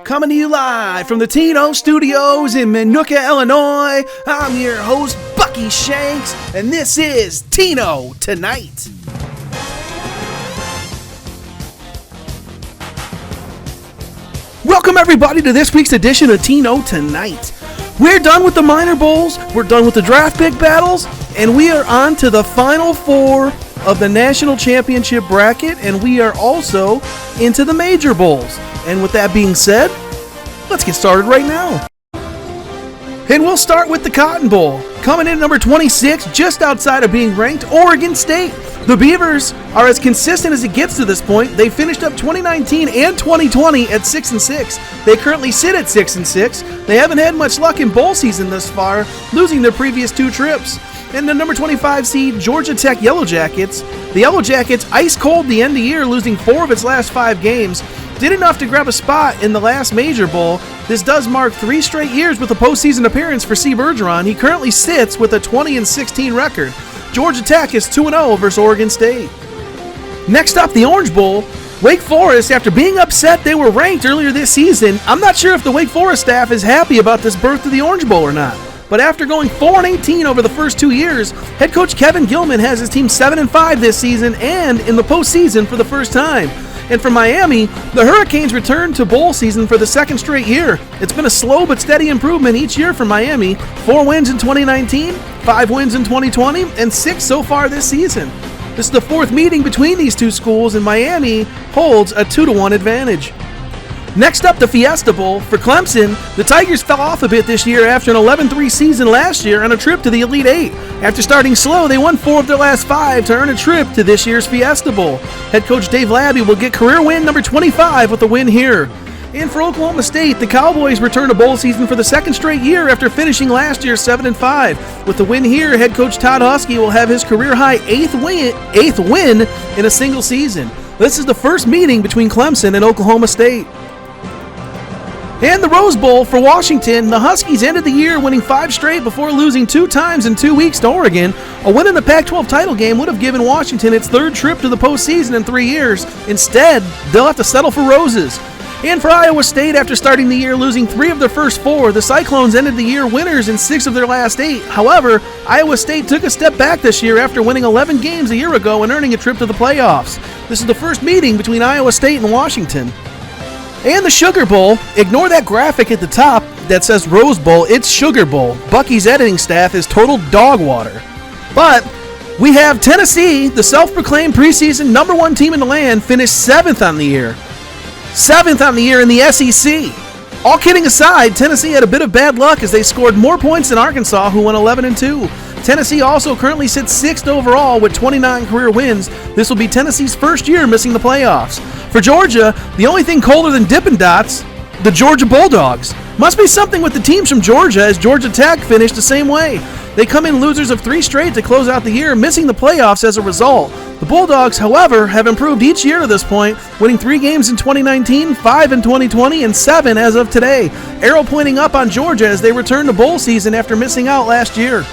Coming to you live from the Tino Studios in Minooka, Illinois. I'm your host, Bucky Shanks, and this is Tino Tonight. Welcome everybody to this week's edition of Tino Tonight. We're done with the minor bowls, we're done with the draft pick battles, and we are on to the final four of the national championship bracket, and we are also into the major bowls. And with that being said, let's get started right now. And we'll start with the Cotton Bowl. Coming in at number 26, just outside of being ranked, Oregon State. The Beavers are as consistent as it gets to this point. They finished up 2019 and 2020 at 6-6. They currently sit at 6-6. They haven't had much luck in bowl season thus far, losing their previous two trips. And the number 25 seed, Georgia Tech Yellow Jackets. The Yellow Jackets, ice cold the end of the year, losing 4 of its last 5 games. Did enough to grab a spot in the last major bowl. This does mark 3 straight years with a postseason appearance for C. Bergeron. He currently sits with a 20-16 record. Georgia Tech is 2-0 versus Oregon State. Next up, the Orange Bowl. Wake Forest, after being upset they were ranked earlier this season, I'm not sure if the Wake Forest staff is happy about this berth of the Orange Bowl or not. But after going 4-18 over the first 2 years, head coach Kevin Gilman has his team 7-5 this season and in the postseason for the first time. And for Miami, the Hurricanes returned to bowl season for the second straight year. It's been a slow but steady improvement each year for Miami. 4 wins in 2019, 5 wins in 2020, and 6 so far this season. This is the 4th meeting between these two schools, and Miami holds a 2-1 advantage. Next up, the Fiesta Bowl. For Clemson, the Tigers fell off a bit this year after an 11-3 season last year on a trip to the Elite Eight. After starting slow, they won 4 of their last 5 to earn a trip to this year's Fiesta Bowl. Head coach Dave Labby will get career win number 25 with a win here. And for Oklahoma State, the Cowboys return to bowl season for the second straight year after finishing last year 7-5. With the win here, head coach Todd Husky will have his career-high 8th win in a single season. This is the first meeting between Clemson and Oklahoma State. And the Rose Bowl for Washington. The Huskies ended the year winning 5 straight before losing 2 times in 2 weeks to Oregon. A win in the Pac-12 title game would have given Washington its 3rd trip to the postseason in 3 years. Instead, they'll have to settle for roses. And for Iowa State, after starting the year losing 3 of their first 4, the Cyclones ended the year winners in 6 of their last 8. However, Iowa State took a step back this year after winning 11 games a year ago and earning a trip to the playoffs. This is the first meeting between Iowa State and Washington. And the Sugar Bowl. Ignore that graphic at the top that says Rose Bowl. It's Sugar Bowl. Bucky's editing staff is total dog water. But we have Tennessee, the self-proclaimed preseason number 1 team in the land, finished 7th on the year. 7th on the year in the SEC. All kidding aside, Tennessee had a bit of bad luck as they scored more points than Arkansas, who won 11-2. Tennessee also currently sits 6th overall with 29 career wins. This will be Tennessee's first year missing the playoffs. For Georgia, the only thing colder than Dippin' Dots, the Georgia Bulldogs. Must be something with the teams from Georgia, as Georgia Tech finished the same way. They come in losers of 3 straight to close out the year, missing the playoffs as a result. The Bulldogs, however, have improved each year to this point, winning 3 games in 2019, 5 in 2020, and 7 as of today. Arrow pointing up on Georgia as they return to bowl season after missing out last year.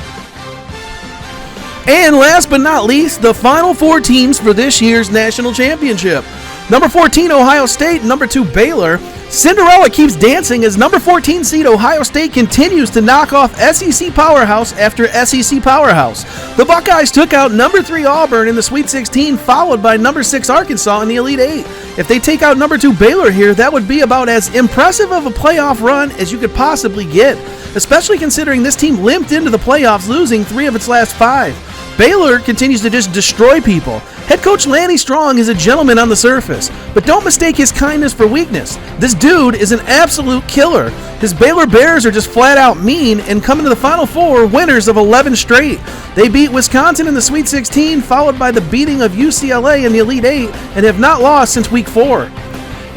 And last but not least, the final 4 teams for this year's national championship. Number 14, Ohio State. Number 2, Baylor. Cinderella keeps dancing as number 14 seed Ohio State continues to knock off SEC powerhouse after SEC powerhouse. The Buckeyes took out number 3 Auburn in the Sweet 16, followed by number 6 Arkansas in the Elite 8. If they take out number 2 Baylor here, that would be about as impressive of a playoff run as you could possibly get, especially considering this team limped into the playoffs, losing 3 of its last 5. Baylor continues to just destroy people. Head coach Lanny Strong is a gentleman on the surface, but don't mistake his kindness for weakness. This dude is an absolute killer. His Baylor Bears are just flat out mean and come into the Final Four winners of 11 straight. They beat Wisconsin in the Sweet 16, followed by the beating of UCLA in the Elite 8, and have not lost since Week 4.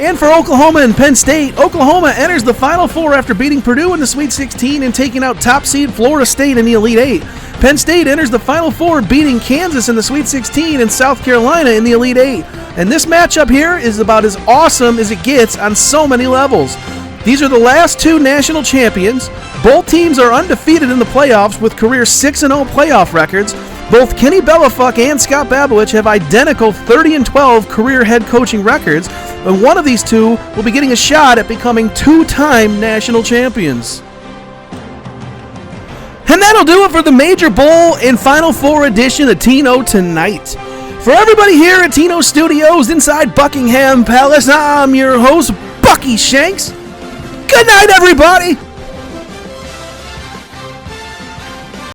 And for Oklahoma and Penn State, Oklahoma enters the Final Four after beating Purdue in the Sweet 16 and taking out top seed Florida State in the Elite 8. Penn State enters the Final Four, beating Kansas in the Sweet 16 and South Carolina in the Elite 8. And this matchup here is about as awesome as it gets on so many levels. These are the last 2 national champions. Both teams are undefeated in the playoffs with career 6-0 playoff records. Both Kenny Bellafuck and Scott Babowich have identical 30-12 career head coaching records, and one of these two will be getting a shot at becoming two-time national champions. And that'll do it for the Major Bowl and Final Four edition of Tino Tonight. For everybody here at Tino Studios inside Buckingham Palace, I'm your host, Bucky Shanks. Good night, everybody!